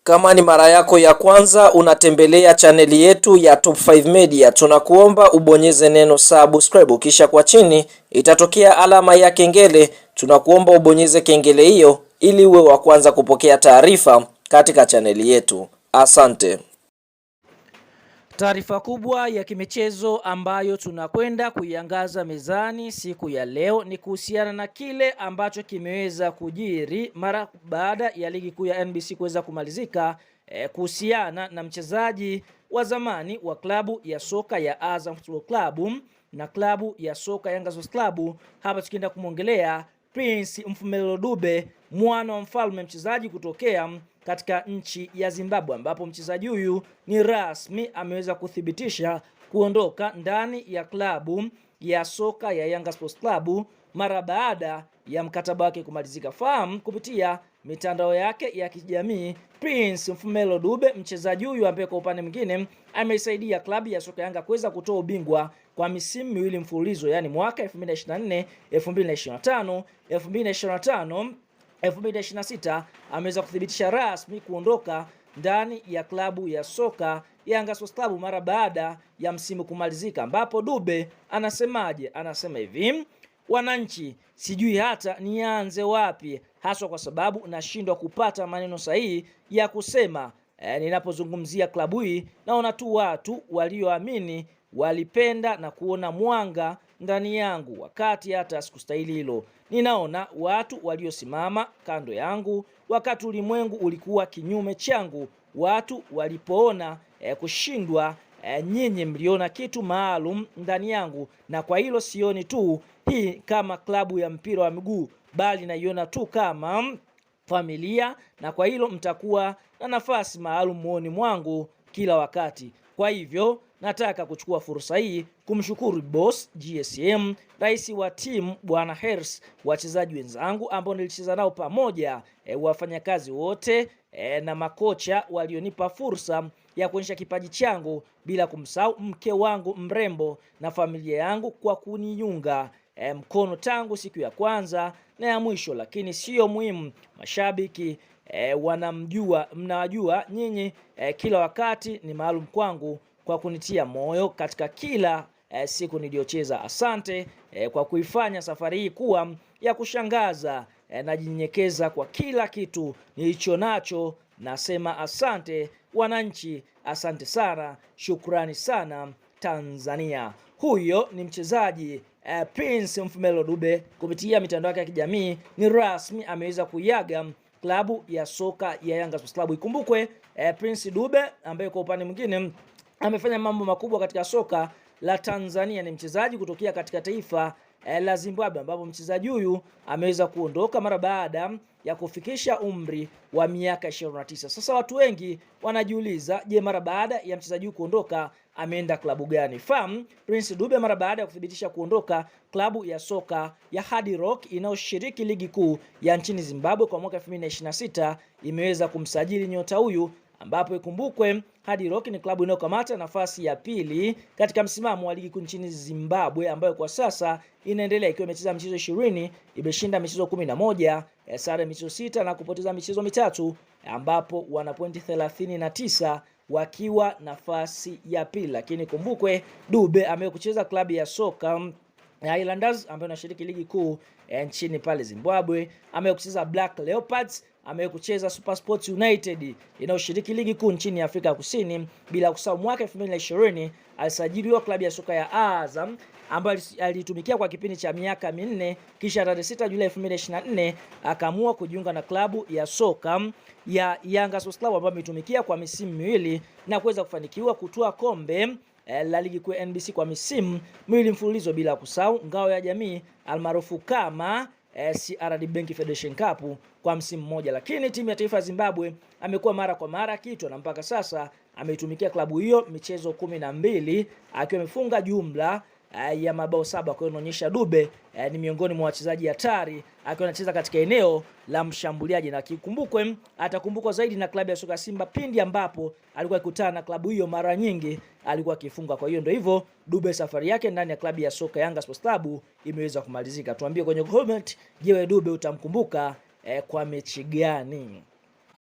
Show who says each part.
Speaker 1: Kama ni mara yako ya kwanza unatembelea chaneli yetu ya Top 5 Media, tunakuomba ubonyeze neno subscribe, kisha kwa chini itatokea alama ya kengele. Tunakuomba ubonyeze kengele hiyo ili uwe wa kwanza kupokea taarifa katika chaneli yetu. Asante.
Speaker 2: Taarifa kubwa ya kimichezo ambayo tunakwenda kuiangaza mezani siku ya leo ni kuhusiana na kile ambacho kimeweza kujiri mara baada ya ligi kuu ya NBC kuweza kumalizika, kuhusiana na mchezaji wa zamani wa klabu ya soka ya Azam Football Club na klabu ya soka Yanga Sports Club. Hapa tukienda kumwongelea Prince Mfumelo Dube, mwana wa mfalme, mchezaji kutokea katika nchi ya Zimbabwe, ambapo mchezaji huyu ni rasmi ameweza kuthibitisha kuondoka ndani ya klabu ya soka ya Yanga Sports Club mara baada ya mkataba wake kumalizika. Fahamu kupitia mitandao yake ya kijamii, Prince Mfumelo Dube, mchezaji huyu ambaye kwa upande mwingine ameisaidia klabu ya soka Yanga kuweza kutoa ubingwa kwa misimu miwili mfululizo, yani mwaka 2024, 2025, 2026 ameweza kuthibitisha rasmi kuondoka ndani ya klabu ya soka Yanga Sports Club mara baada ya msimu kumalizika, ambapo Dube anasemaje? Anasema hivi: wananchi, sijui hata nianze wapi, haswa kwa sababu nashindwa kupata maneno sahihi ya kusema. Ninapozungumzia klabu hii naona tu watu walioamini walipenda na kuona mwanga ndani yangu wakati hata sikustahili hilo. Ninaona watu waliosimama kando yangu wakati ulimwengu ulikuwa kinyume changu. Watu walipoona kushindwa, nyinyi mliona kitu maalum ndani yangu, na kwa hilo sioni tu hii kama klabu ya mpira wa miguu, bali naiona tu kama familia, na kwa hilo mtakuwa na nafasi maalum moyoni mwangu kila wakati. Kwa hivyo nataka kuchukua fursa hii kumshukuru boss GSM, rais wa timu Bwana Hers, wachezaji wenzangu ambao nilicheza nao pamoja, wafanyakazi wote na makocha walionipa fursa ya kuonyesha kipaji changu, bila kumsahau mke wangu mrembo na familia yangu kwa kuniunga mkono tangu siku ya kwanza na ya mwisho. Lakini sio muhimu, mashabiki mnawajua nyinyi, kila wakati ni maalum kwangu kwa kunitia moyo katika kila siku niliyocheza. Asante kwa kuifanya safari hii kuwa ya kushangaza. Najinyenyekeza kwa kila kitu nilicho nacho. Nasema asante wananchi, asante sana, shukrani sana Tanzania. Huyo ni mchezaji Prince Mfumelo Dube. Kupitia mitandao yake ya kijamii ni rasmi ameweza kuiaga klabu ya soka ya Yanga Sports Club. Ikumbukwe Prince Dube ambaye kwa upande mwingine amefanya mambo makubwa katika soka la Tanzania, ni mchezaji kutokea katika taifa la Zimbabwe, ambapo mchezaji huyu ameweza kuondoka mara baada ya kufikisha umri wa miaka 29. Sasa watu wengi wanajiuliza, je, mara baada ya mchezaji huyu kuondoka ameenda klabu gani? Prince Dube mara baada ya kuthibitisha kuondoka klabu ya soka ya Hard Rock inayoshiriki ligi kuu ya nchini Zimbabwe kwa mwaka 2026 imeweza kumsajili nyota huyu, ambapo ikumbukwe Hard Rock ni klabu inayokamata nafasi ya pili katika msimamo wa ligi kuu nchini Zimbabwe, ambayo kwa sasa inaendelea ikiwa imecheza michezo 20, imeshinda michezo 11, sare michezo 6 na kupoteza michezo 3, ambapo wana pointi 39 wakiwa nafasi ya pili. Lakini kumbukwe Dube amekucheza klabu ya soka Highlanders ambayo inashiriki ligi kuu nchini pale Zimbabwe, amekucheza Black Leopards, amekucheza Super Sports United inayoshiriki ligi kuu nchini Afrika Kusini, bila kusahau mwaka 2020 alisajiliwa klabu ya soka ya Azam ambayo alitumikia kwa kipindi cha miaka 4, kisha tarehe 6 Julai 2024 akaamua kujiunga na klabu ya soka ya Yanga Sports Club ambayo ametumikia kwa misimu miwili na kuweza kufanikiwa kutoa kombe la ligi kuu NBC kwa misimu miwili mfululizo, bila kusahau ngao ya jamii almaarufu kama CRDB Bank Federation Cup kwa msimu mmoja. Lakini timu ya taifa ya Zimbabwe amekuwa mara kwa mara kitu, na mpaka sasa ameitumikia klabu hiyo michezo 12 akiwa amefunga jumla ya mabao 7. Kwa hiyo inaonyesha Dube ni miongoni mwa wachezaji hatari akiwa anacheza katika eneo la mshambuliaji, na kikumbukwe atakumbukwa zaidi na klabu ya soka Simba pindi ambapo alikuwa akikutana na klabu hiyo mara nyingi alikuwa akifunga. Kwa hiyo ndio hivyo, Dube safari yake ndani ya klabu ya soka Yanga Sports Club imeweza kumalizika. Tuambie kwenye comment, je, Dube utamkumbuka kwa mechi gani?